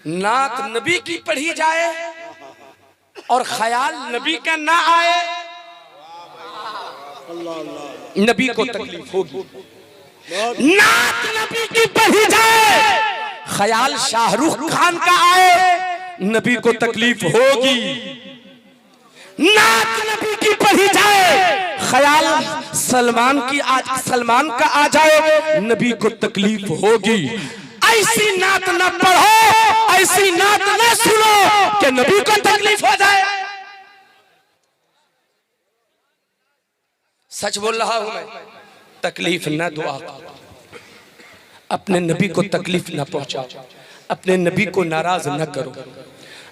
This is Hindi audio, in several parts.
नात नबी की पढ़ी जाए और ख्याल नबी का ना आए, नबी को तकलीफ होगी। नात नबी की पढ़ी जाए, ख्याल शाहरुख खान का आए, नबी को तकलीफ होगी। नात नबी की पढ़ी जाए, ख्याल सलमान का आ जाए, नबी को तकलीफ होगी। ऐसी नात न पढ़ो, ऐसी नात न सुनो कि नबी को तकलीफ हो जाए। सच बोल रहा हूं मैं। तकलीफ न दो आका, अपने नबी को तकलीफ न पहुंचाओ, अपने नबी को नाराज न करो।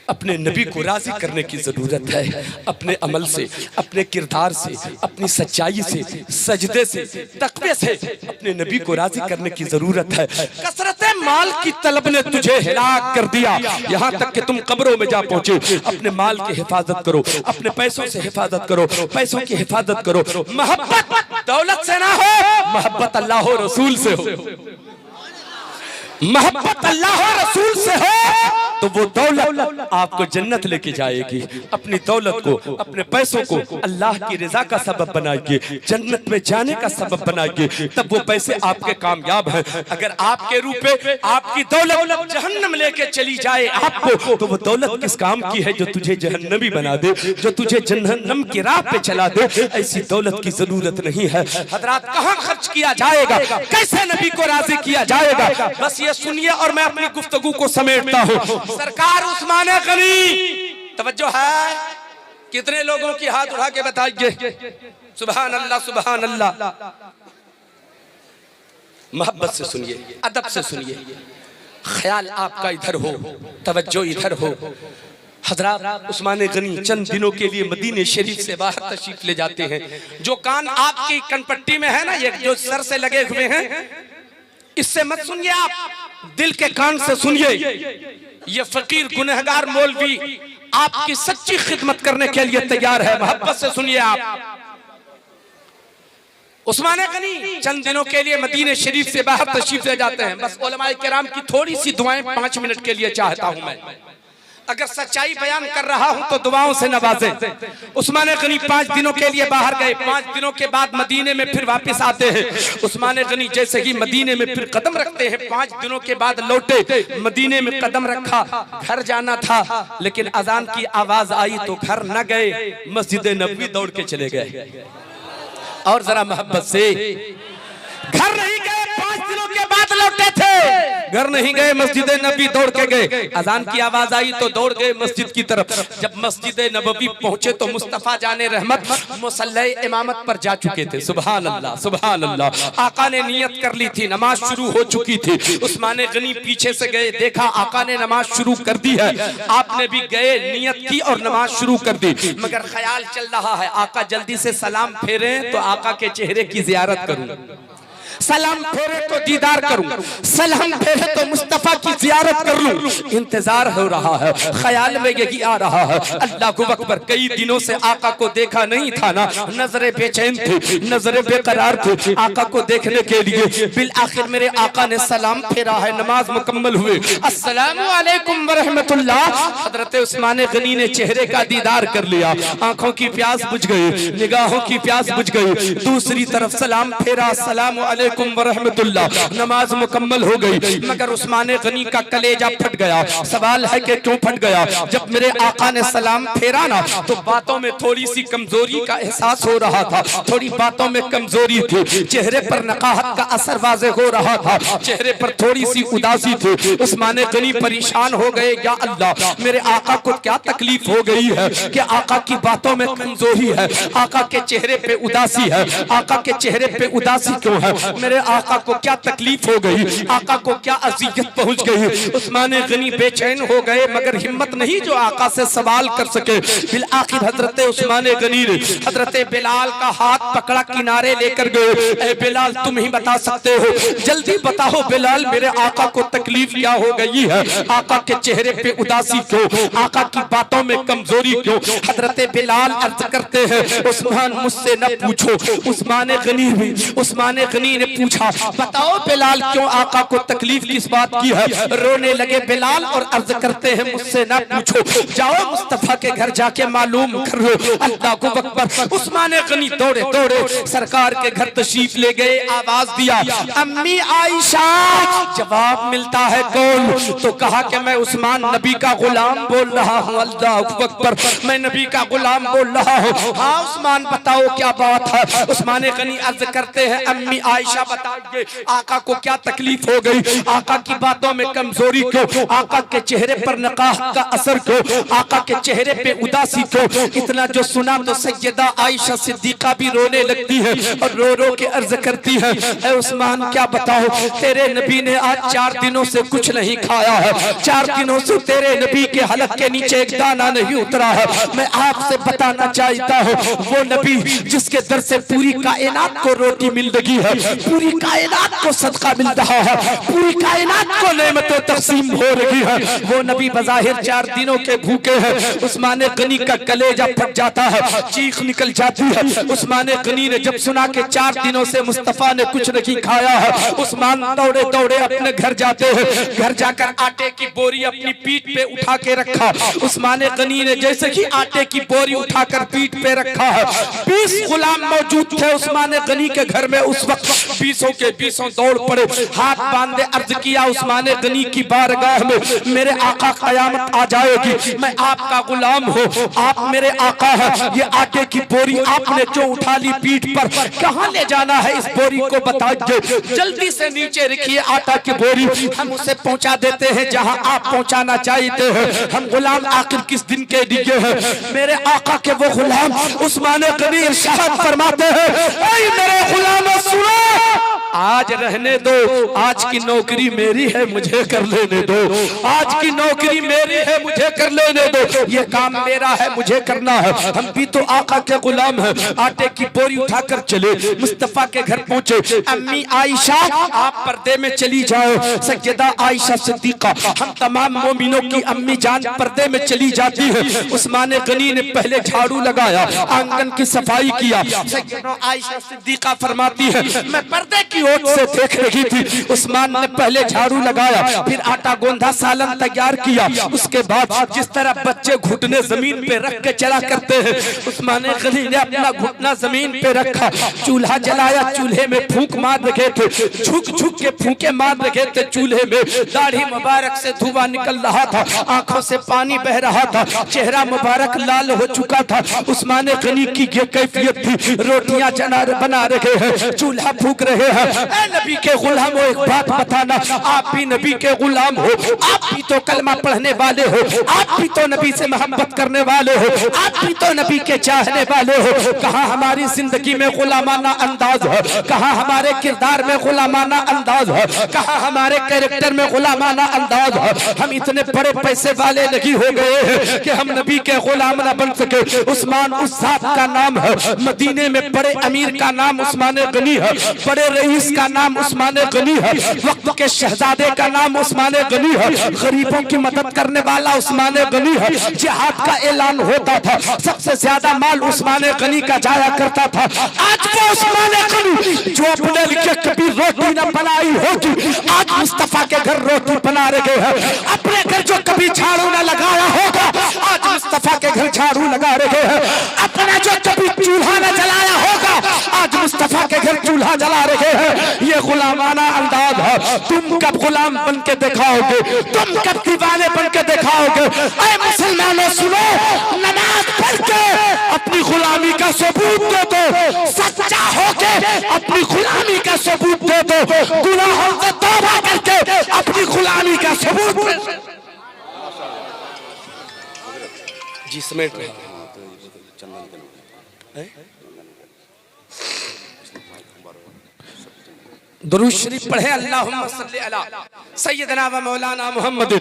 अपने नबी को राजी करने की जरूरत है। अपने अमल से, अपने किरदार से, अपनी सच्चाई से, सजदे से, तकवे से अपने नबी को राजी करने की जरूरत है। कसरत माल की तलब ने तुझे हिलाक कर दिया, यहाँ तक कि तुम कब्रों में जा पहुंचे। अपने माल की हिफाजत करो, अपने पैसों से हिफाजत करो, पैसों की हिफाजत करो। मोहब्बत दौलत से ना हो, मोहब्बत अल्लाह और रसूल से हो। मोहब्बत अल्लाह और रसूल से हो तो वो दौलत आपको जन्नत लेके जाएगी। अपनी दौलत को, अपने पैसों को अल्लाह की रजा का सबब बनाइए, जन्नत में जाने का सबब बनाइए, तब वो पैसे आपके कामयाब हैं। अगर आपके रूपे आपकी दौलत जहन्नम लेके चली जाए आपको, तो वो दौलत किस काम की है जो तुझे जहन्नमी बना दे, जो तुझे जहन्नम की राह पे चला दे। ऐसी दौलत की जरूरत नहीं है। हजरात, कहाँ खर्च किया जाएगा, कैसे नबी को राजी किया जाएगा, बस ये सुनिए और मैं अपनी गुफ्तगू को समेटता हूँ। सरकार उस्मान गनी, तवज्जो है, कितने लोगों की हाथ उठा के बताइए सुभान अल्लाह सुभान अल्लाह। मोहब्बत से सुनिए, अदब से सुनिए, ख्याल आपका इधर हो, तवज्जो इधर हो। हजरात, उस्मान गनी चंद दिनों के लिए मदीने शरीफ से बाहर तशरीफ ले जाते हैं। जो कान आपकी कनपट्टी में है ना, ये जो सर से लगे हुए हैं, इससे मत सुनिए, आप दिल के कान से सुनिए। ये फकीर गुनहगार मौलवी आपकी सच्ची खिदमत करने के लिए तैयार है। मोहब्बत से सुनिए आप। उस्मान गनी चंद दिनों के लिए मदीने शरीफ से बाहर तशरीफ ले जाते हैं। बस उलमाए किराम की थोड़ी सी दुआएं 5 मिनट के लिए चाहता हूं मैं। अगर सच्चाई बयान कर रहा हूं तो दुआओं से नवाजें। उस्मान गनी 5 दिनों के लिए बाहर गए। 5 दिनों के बाद मदीने में फिर वापस आते हैं। उस्मान गनी जैसे ही मदीने में फिर कदम रखते हैं, 5 दिनों के बाद लौटे, मदीने में कदम रखा, घर जाना था, लेकिन अजान की आवाज आई तो घर न गए, मस्जिद नबवी दौड़ के चले गए। और जरा मोहब्बत से, घर नहीं गए, 5 दिनों के बाद लौटे थे, घर नहीं गए, मस्जिद नबी दौड़ के गए। अजान की आवाज आई तो दौड़ गए मस्जिद की तरफ। जब मस्जिद नबवी पहुंचे तो मुस्तफा जाने रहमत मुसल्ले इमामत पर जा चुके थे। सुभान अल्लाह सुभान अल्लाह। आका ने नियत कर ली थी, नमाज शुरू हो चुकी थी। उस्मान गनी पीछे से गए, देखा आका ने नमाज शुरू कर दी है। आपने भी गए, नियत की और नमाज शुरू कर दी, मगर ख्याल चल रहा है आका जल्दी से सलाम फेरे तो आका के चेहरे की जियारत करूं, सलाम फेरे तो दीदार करूं, सलाम फेरे तो मुस्तफा की जियारत कर लूं। इंतजार हो रहा है, ख्याल में यही आ रहा है। अल्लाह अकबर, कई दिनों से आका को देखा नहीं था ना, नजरें बेचैन थी, नजरें बेकरार थी आका को देखने के लिए। बिल आखिर मेरे आका ने सलाम फेरा है, नमाज मुकम्मल हुए, अस्सलामु अलैकुम व रहमतुल्लाह। हजरत उस्मान गनी ने चेहरे का दीदार कर लिया, आंखों की प्यास बुझ गई, निगाहों की प्यास बुझ गई। दूसरी तरफ सलाम फेरा, अस्सलामु अलैकुम व रहमतुल्लाह, नमाज मुकम्मल हो गई। मगर उस्मान गनी का कलेजा फट गया। सवाल है कि क्यों फट गया? जब मेरे आका ने सलाम फेरा ना तो बातों में थोड़ी सी कमजोरी का एहसास हो रहा था, थोड़ी बातों में कमजोरी थी, चेहरे पर नकाहत का असर वाज़े हो रहा था, चेहरे पर थोड़ी सी उदासी थी। उस्मान गनी परेशान हो गए, या अल्लाह मेरे आका को क्या तकलीफ हो गई है कि आका की बातों में कमजोरी है, आका के चेहरे पे उदासी है, आका के चेहरे पे उदासी क्यों है? मेरे आका को क्या तकलीफ हो गई, आका को क्या अज़ियत पहुंच गई? उस्मान गनी बेचैन हो गए, मगर हिम्मत नहीं जो आका से सवाल कर सके। बिल आखिर हजरत उस्मान गनी ने हजरत बिलाल का हाथ पकड़ा, किनारे लेकर गए। ए बिलाल, तुम ही बता सकते हो, जल्दी बताओ बिलाल, मेरे आका को तकलीफ क्या हो गई है? आका के चेहरे पे उदासी क्यों, आका की बातों में कमजोरी क्यों? हजरत बिलाल अर्ज करते हैं, उस्मान मुझसे न पूछो। उस्मान गनी ने पूछा, बताओ बिलाल क्यों आका को तकलीफ किस बात की है? रोने लगे बिलाल और अर्ज करते हैं मुझसे ना पूछो, जाओ मुस्तफा के घर जाके मालूम कर लो। अल्लाह को अकबर। उस्मान गनी दौड़े दौड़े सरकार के घर तशरीफ ले गए, आवाज दिया अम्मी आयशा। जवाब मिलता है कौन? तो कहा कि मैं उस्मान नबी का गुलाम बोल रहा हूँ। अल्लाह अकबर, मैं नबी का गुलाम बोल रहा हूँ। हाँ उस्मान बताओ क्या बात है? उस्मान गनी अर्ज करते हैं अम्मी आयशा बताइए आका को क्या तकलीफ हो गई? आका की बातों में कमजोरी क्यों? आका के चेहरे पर नकाह का असर क्यों? आका के चेहरे पे उदासी क्यों? इतना जो सुना तो सैयदा आयशा सिद्दीका भी रोने लगती है और रो रो के अर्ज करती है ऐ उस्मान क्या बताओ, तेरे नबी ने आज 4 दिनों से कुछ नहीं खाया है, 4 दिनों से तेरे नबी के हलक के नीचे एक दाना नहीं उतरा है। मैं आपसे बताना चाहता हूँ वो नबी जिसके दर से पूरी कायनात को रोटी मिल रही है, पूरी कायनात को सदका मिल रहा है, पूरी कायनात को नेमतें तकसीम हो रही है, वो नबी बज़ाहिर 4 दिनों के भूखे हैं। उस्मान गनी का कलेजा फट जाता है, चीख निकल जाती है। उस्मान गनी ने जब सुना कि 4 दिनों से मुस्तफा ने कुछ नहीं खाया है, उस्मान दौड़े दौड़े अपने घर जाते हैं। घर जाकर आटे की बोरी अपनी पीठ पे उठा के रखा। उस्मान गनी ने जैसे ही आटे की बोरी उठाकर पीठ पे रखा है, 20 गुलाम मौजूद थे उस्मान गनी के घर में। उस वक्त 20 के 20 दौड़ पड़े, हाथ बांधे अर्ज किया उस्मान गनी की बारगाह में, मेरे आका कयामत आ जाएगी, मैं आपका गुलाम हूँ, आप मेरे आका हैं। ये आटे की बोरी आपने जो उठा ली पीठ पर, कहाँ ले जाना है इस बोरी को बताइए, जल्दी से नीचे रखिए आटा की बोरी, हम उसे पहुँचा देते हैं जहाँ आप पहुँचाना चाहते हैं। हम गुलाम आखिर किस दिन के लिए हैं? मेरे आका के वो गुलाम उस्मान गनी इरशाद फरमाते हैं, ऐ मेरे गुलामों सुनो, आज रहने दो, आज की नौकरी मेरी है मुझे कर लेने दो, आज की नौकरी मेरी है मुझे कर लेने दो, ये काम मेरा है मुझे करना है। हम भी तो आका के गुलाम हैं। आटे की बोरी उठाकर चले, मुस्तफा के घर पहुंचे। अम्मी आयशा आप पर्दे में चली जाओ। सैयदा आयशा सिद्दीका हम तमाम मोमिनों की अम्मी जान पर्दे में चली जाती है। उस्मान गनी ने पहले झाड़ू लगाया, आंगन की सफाई किया। सैयदा आयशा सिद्दीका फरमाती है मैं पर्दे की ओर से देख रही थी, उस्मान ने पहले झाड़ू लगाया, फिर आटा गोंधा सालन तैयार किया। उसके बाद जिस तरह बच्चे घुटने जमीन पे रख के चला करते हैं, उस्मान गनी ने अपना घुटना जमीन पे रखा, चूल्हा जलाया, चूल्हे में फूंक मार रखे थे, झुक झुक के फूंके मार रखे थे चूल्हे में। दाढ़ी मुबारक से धुआं निकल रहा था, आंखों से पानी बह रहा था, चेहरा मुबारक लाल हो चुका था। उस्मान गनी की ये कैफियत थी, रोटियां बना रहे हैं, चूल्हा फूंक रहे हैं। ऐ नबी के गुलामों एक बात बताना, आप भी नबी के गुलाम हो, आप भी तो कलमा पढ़ने वाले हो, आप भी तो नबी से मोहब्बत करने वाले हो, आप भी तो नबी के चाहने वाले हो। कहाँ हमारी जिंदगी में गुलामाना अंदाज है, कहाँ हमारे किरदार में गुलामाना अंदाज है, कहाँ हमारे कैरेक्टर में गुलामाना अंदाज है। हम इतने बड़े पैसे वाले नहीं हो गए हैं कि हम नबी के गुलाम न बन सके। उस्मान उस जात का नाम है, मदीने में बड़े अमीर का नाम उस्मान गनी है, बड़े रईस का नाम उस्मान गनी है, वक्त के शहजादे का नाम उस्मान गनी है, गरीबों की मदद करने वाला उस्मान गनी है। जिहाद का ऐलान होता था, सबसे ज्यादा माल उस्मान गनी का जाया करता था। आज वो उस्मान गनी जो अपने लिए कभी रोटी न बनाई होगी, आज मुस्तफा के घर रोटी बना रहे हैं। अपने घर जो कभी झाड़ू न लगाया होगा, आज मुस्तफा के घर झाड़ू लगा रहे हैं। अपना जो कभी चूल्हा न जलाया होगा, आज मुस्तफा के घर चूल्हा जला रहे हैं। ये गुलामाना अंदाज है। तुम कब गुलाम बन के दिखाओगे, तुम कब दीवाने बन के दिखाओगे? ऐ मुसलमानों सुनो, नमाज पढ़ के अपनी गुलामी का सबूत दे दो, सच्चा होके अपनी गुलामी का सबूत दे दो, गुनाहों से तौबा करके अपनी गुलामी का सबूत दे दो। जिसमें दुरूद शरीफ पढ़े, अल्लाहुम्मा सल्ली अला सय्यदना व मौलाना मुहम्मद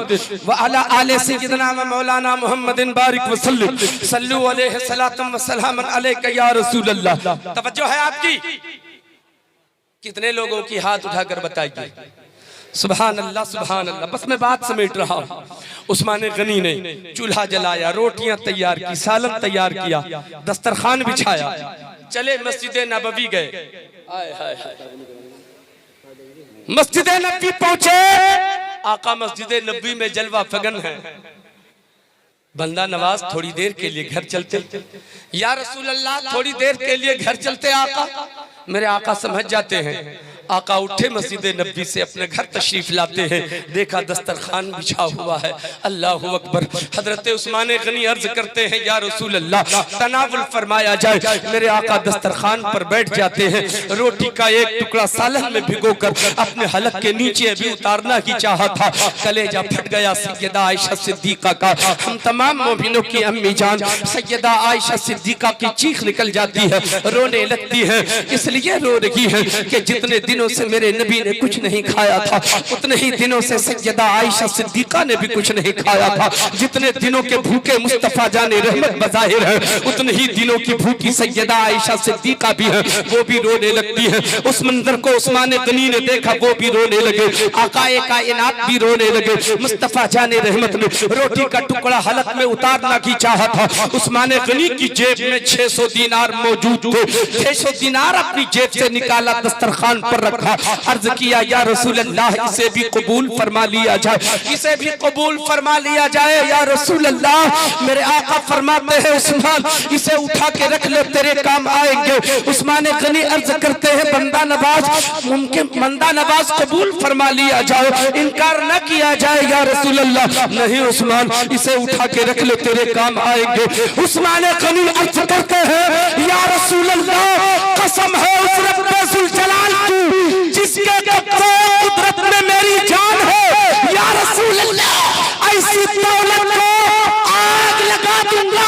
व अला आले सय्यदना व मौलाना मुहम्मदिन बारिक व सल्लिम सल्लु अलैहि सलातम व सलाम अलैका या रसूल अल्लाह। तवज्जो है आपकी? कितने लोगों की हाथ उठाकर बताइए सुभान अल्लाह सुभान अल्लाह। बस मैं बात समेट रहा हूँ। उस्मान गनी ने चूल्हा जलाया, रोटियां तैयार की, सालन तैयार किया, दस्तरखान बिछाया, चले मस्जिद नबवी गए। हाय हाय हाय, मस्जिद नबी पहुंचे, आका मस्जिद नबी में जलवा फगन है। बंदा नवाज थोड़ी देर के लिए घर चलते, या रसूल अल्लाह थोड़ी देर के लिए घर चलते आका। मेरे आका समझ जाते हैं। आका उठे, मस्जिद नबी से अपने घर तशरीफ लाते हैं। देखा दस्तरखान बिछा हुआ है। अल्लाह अकबर। हजरत उस्मान गनी अर्ज करते हैं, या रसूल अल्लाह तनावुल फरमाया जाए। मेरे आका दस्तरखान पर बैठ जाते हैं। रोटी का एक टुकड़ा सालन में भिगोकर अपने हलक के नीचे भी उतारना ही चाहा था, कलेजा फट गया सैयदा आयशा सिद्दीका का। हम तमाम मोमिनों की अम्मी जान सैयदा आयशा सिद्दीका की चीख निकल जाती है, रोने लगती है। इसलिए रो रही है कि जितने दिनों से मेरे नबी ने कुछ नहीं खाया था, उतने ही दिनों से सैयदा आयशा सिद्दीका ने भी कुछ नहीं खाया था। जितने दिनों के भूखे मुस्तफा जाने रहमत बज़ाहिर है, उतने ही दिनों की भूखी सैयदा आयशा सिद्दीका भी है, वो भी रोने लगती है। उस मंजर को उस्मान गनी ने देखा, वो भी रोने लगे। आकाए कायनात भी रोने लगे। मुस्तफा जाने रहमत ने रोटी का टुकड़ा हलक में उतारना की चाहा था। उस्मान गनी की जेब में 600 दीनार मौजूद थे। 600 दीनार अपनी जेब से निकाला, दस्तरखान पर रखा। अर्ज किया, या रसूल अल्लाह इसे भी कबूल फरमा लिया जाए, इसे भी कबूल फरमा लिया जाए। या रसूल अल्लाह मेरे आका फरमाते हैं, उस्मान इसे उठा के रख ले, तेरे काम आएंगे। उस्मान गनी अर्ज करते हैं, बंदा नवाज मुमकिन बंदा नवाज कबूल फरमा लिया जाए, इनकार न किया जाए। या रसूल अल्लाह नहीं उस्मान, इसे उठा के रख ले, तेरे काम आएंगे। उस्मान गनी अर्ज करते हैं, या रसूल अल्लाह कसम है उस रब्बे जुल जलाल की जिसके कुदरत में मेरी जान है। या रसूल अल्लाह ऐसी दौलत को आग लगा दूंगा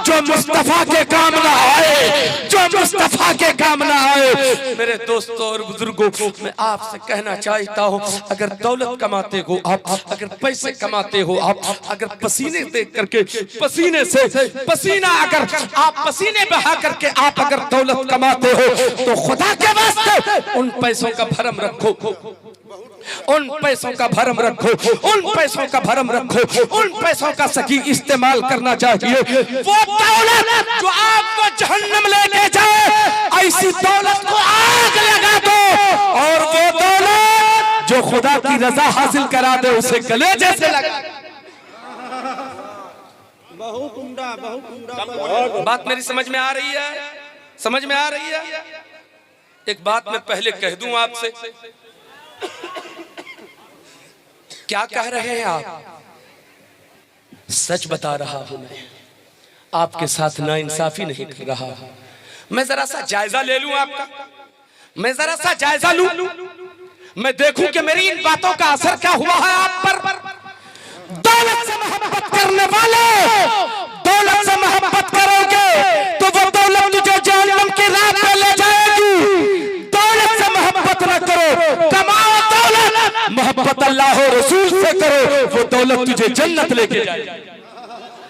जो मुस्तफा के काम ना आए, जो मुस्तफा के काम ना आए। मेरे दोस्तों और बुजुर्गों, मैं आपसे कहना चाहता हूँ, अगर दौलत कमाते हो आप, अगर पैसे कमाते हो आप, अगर पसीने दे करके पसीने से पसीना अगर आप पसीने बहा करके आप अगर दौलत कमाते हो तो खुदा के वास्ते उन पैसों का भरम रखो, उन पैसों का भरम रखो, उन पैसों का भरम रखो, उन पैसों का सही इस्तेमाल करना चाहिए। वो दौलत जो आपको जहन्नम लेके जाए, ऐसी दौलत को आग लगा दो, और वो दौलत जो खुदा की रजा हासिल करा दे उसे कलेजे से लगा। बहुत उम्दा, बहुत उम्दा। बात मेरी समझ में आ रही है? समझ में आ रही है? एक बात मैं पहले कह दूं आपसे, क्या कह रहे हैं आप? सच बता रहा हूं मैं, आपके साथ नाइंसाफी नहीं कर रहा। मैं जरा सा जायजा ले लूं आपका, मैं जरा सा जायजा लूं, मैं देखूं कि मेरी इन बातों का असर क्या हुआ है आप पर। दौलत से मोहब्बत करने वाले, दौलत से मोहब्बत करोगे तो वो दौलत तुझे जहन्नम की राह पे ले जाएगी। दौलत से मोहब्बत न करो, कमाओ दौलत, मोहब्बत अल्लाह और रसूल से करो, वो दौलत तुझे जन्नत लेके जाएगी।